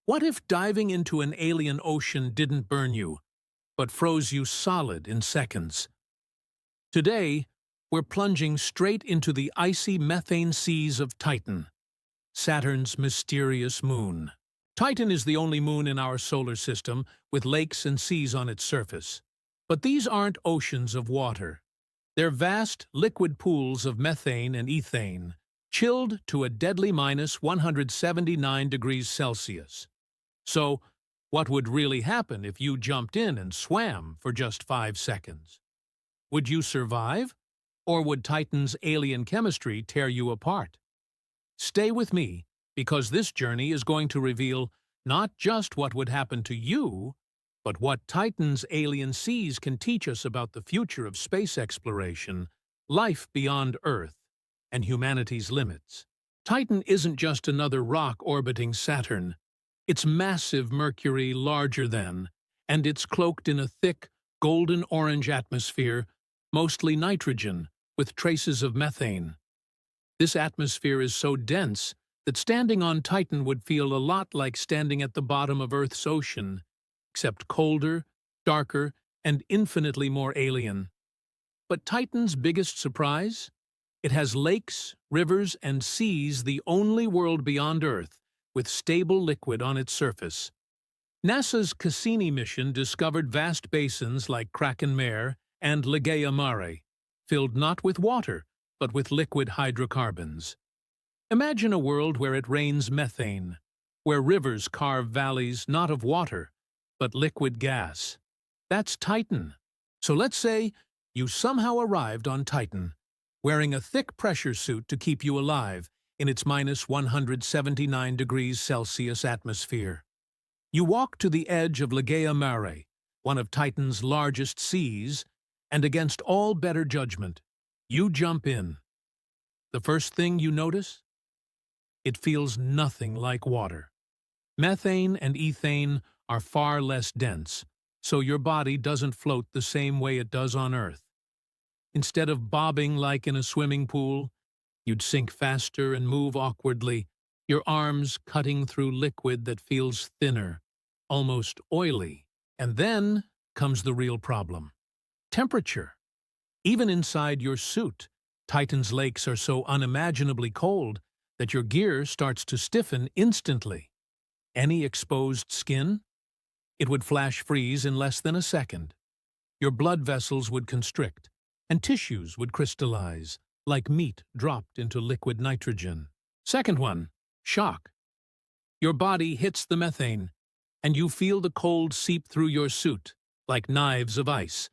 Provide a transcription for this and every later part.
What if diving into an alien ocean didn't burn you, but froze you solid in seconds? Today, we're plunging straight into the icy methane seas of Titan, Saturn's mysterious moon. Titan is the only moon in our solar system with lakes and seas on its surface. But these aren't oceans of water. They're vast, liquid pools of methane and ethane, chilled to a deadly minus 179 degrees Celsius. So, what would really happen if you jumped in and swam for just 5 seconds? Would you survive? Or would Titan's alien chemistry tear you apart? Stay with me, because this journey is going to reveal not just what would happen to you, but what Titan's alien seas can teach us about the future of space exploration, life beyond Earth, and humanity's limits. Titan isn't just another rock orbiting Saturn. It's massive Mercury larger than, and it's cloaked in a thick, golden-orange atmosphere, mostly nitrogen, with traces of methane. This atmosphere is so dense that standing on Titan would feel a lot like standing at the bottom of Earth's ocean, except colder, darker, and infinitely more alien. But Titan's biggest surprise? It has lakes, rivers, and seas, the only world beyond Earth with stable liquid on its surface. NASA's Cassini mission discovered vast basins like Kraken Mare and Ligeia Mare, filled not with water, but with liquid hydrocarbons. Imagine a world where it rains methane, where rivers carve valleys not of water, but liquid gas. That's Titan. So let's say you somehow arrived on Titan, wearing a thick pressure suit to keep you alive in its minus 179 degrees Celsius atmosphere. You walk to the edge of Ligeia Mare, one of Titan's largest seas, and against all better judgment, you jump in. The first thing you notice? It feels nothing like water. Methane and ethane are far less dense, so your body doesn't float the same way it does on Earth. Instead of bobbing like in a swimming pool, you'd sink faster and move awkwardly, your arms cutting through liquid that feels thinner, almost oily. And then comes the real problem: temperature. Even inside your suit, Titan's lakes are so unimaginably cold that your gear starts to stiffen instantly. Any exposed skin? It would flash freeze in less than a second. Your blood vessels would constrict, and tissues would crystallize, like meat dropped into liquid nitrogen. Second one, shock. Your body hits the methane, and you feel the cold seep through your suit, like knives of ice.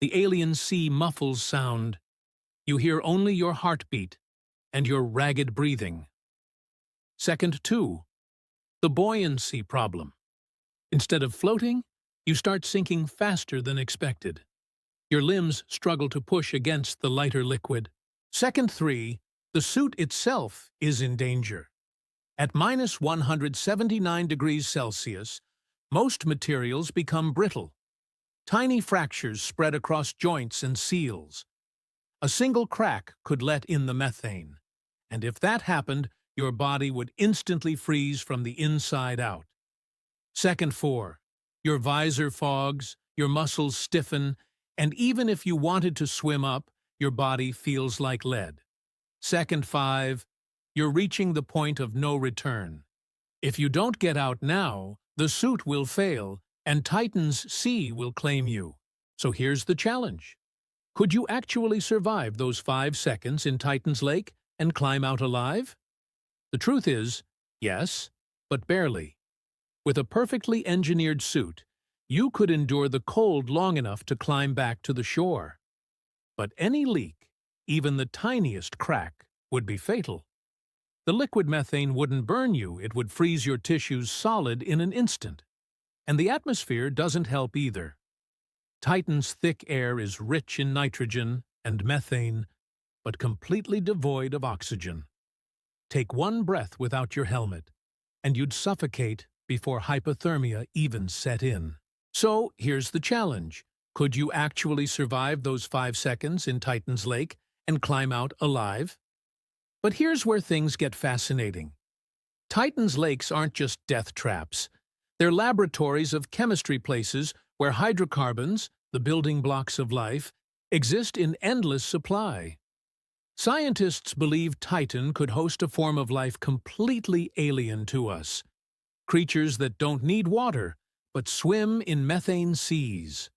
The alien sea muffles sound. You hear only your heartbeat and your ragged breathing. Second two, the buoyancy problem. Instead of floating, you start sinking faster than expected. Your limbs struggle to push against the lighter liquid. Second three, the suit itself is in danger. At minus 179 degrees Celsius, most materials become brittle. Tiny fractures spread across joints and seals. A single crack could let in the methane, and if that happened, your body would instantly freeze from the inside out. Second four, your visor fogs, your muscles stiffen, and even if you wanted to swim up, your body feels like lead. Second five, you're reaching the point of no return. If you don't get out now, the suit will fail, and Titan's sea will claim you. So here's the challenge. Could you actually survive those 5 seconds in Titan's lake and climb out alive? The truth is, yes, but barely. With a perfectly engineered suit, you could endure the cold long enough to climb back to the shore. But any leak, even the tiniest crack, would be fatal. The liquid methane wouldn't burn you, it would freeze your tissues solid in an instant. And the atmosphere doesn't help either. Titan's thick air is rich in nitrogen and methane, but completely devoid of oxygen. Take one breath without your helmet, and you'd suffocate before hypothermia even set in. So here's the challenge. Could you actually survive those 5 seconds in Titan's lake and climb out alive? But here's where things get fascinating. Titan's lakes aren't just death traps. They're laboratories of chemistry, places where hydrocarbons, the building blocks of life, exist in endless supply. Scientists believe Titan could host a form of life completely alien to us. Creatures that don't need water, but swim in methane seas.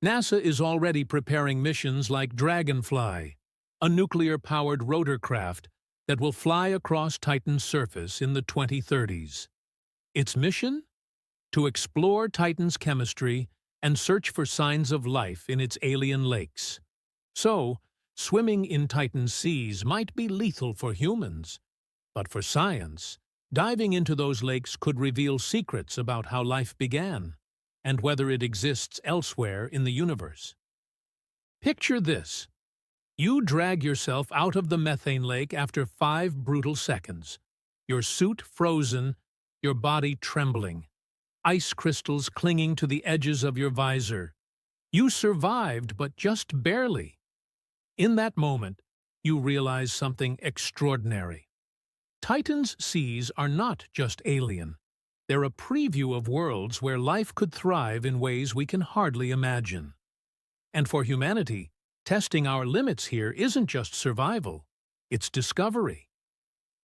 NASA is already preparing missions like Dragonfly, a nuclear-powered rotorcraft that will fly across Titan's surface in the 2030s. Its mission? To explore Titan's chemistry and search for signs of life in its alien lakes. So, swimming in Titan's seas might be lethal for humans, but for science, diving into those lakes could reveal secrets about how life began and whether it exists elsewhere in the universe. Picture this. You drag yourself out of the methane lake after 5 brutal seconds, your suit frozen, your body trembling, ice crystals clinging to the edges of your visor. You survived, but just barely. In that moment, you realize something extraordinary. Titan's seas are not just alien. They're a preview of worlds where life could thrive in ways we can hardly imagine. And for humanity, testing our limits here isn't just survival, it's discovery.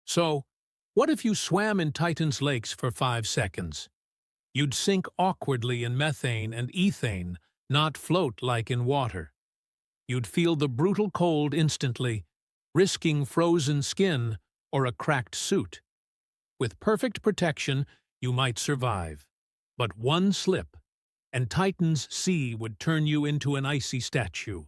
So, what if you swam in Titan's lakes for 5 seconds? You'd sink awkwardly in methane and ethane, not float like in water. You'd feel the brutal cold instantly, risking frozen skin or a cracked suit. With perfect protection, you might survive. But one slip, and Titan's sea would turn you into an icy statue.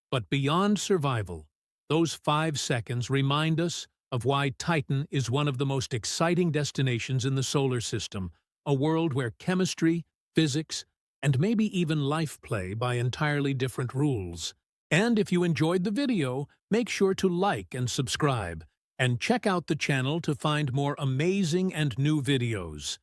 But beyond survival, those 5 seconds remind us of why Titan is one of the most exciting destinations in the solar system, a world where chemistry, physics, and maybe even life play by entirely different rules. And if you enjoyed the video, make sure to like and subscribe, and check out the channel to find more amazing and new videos.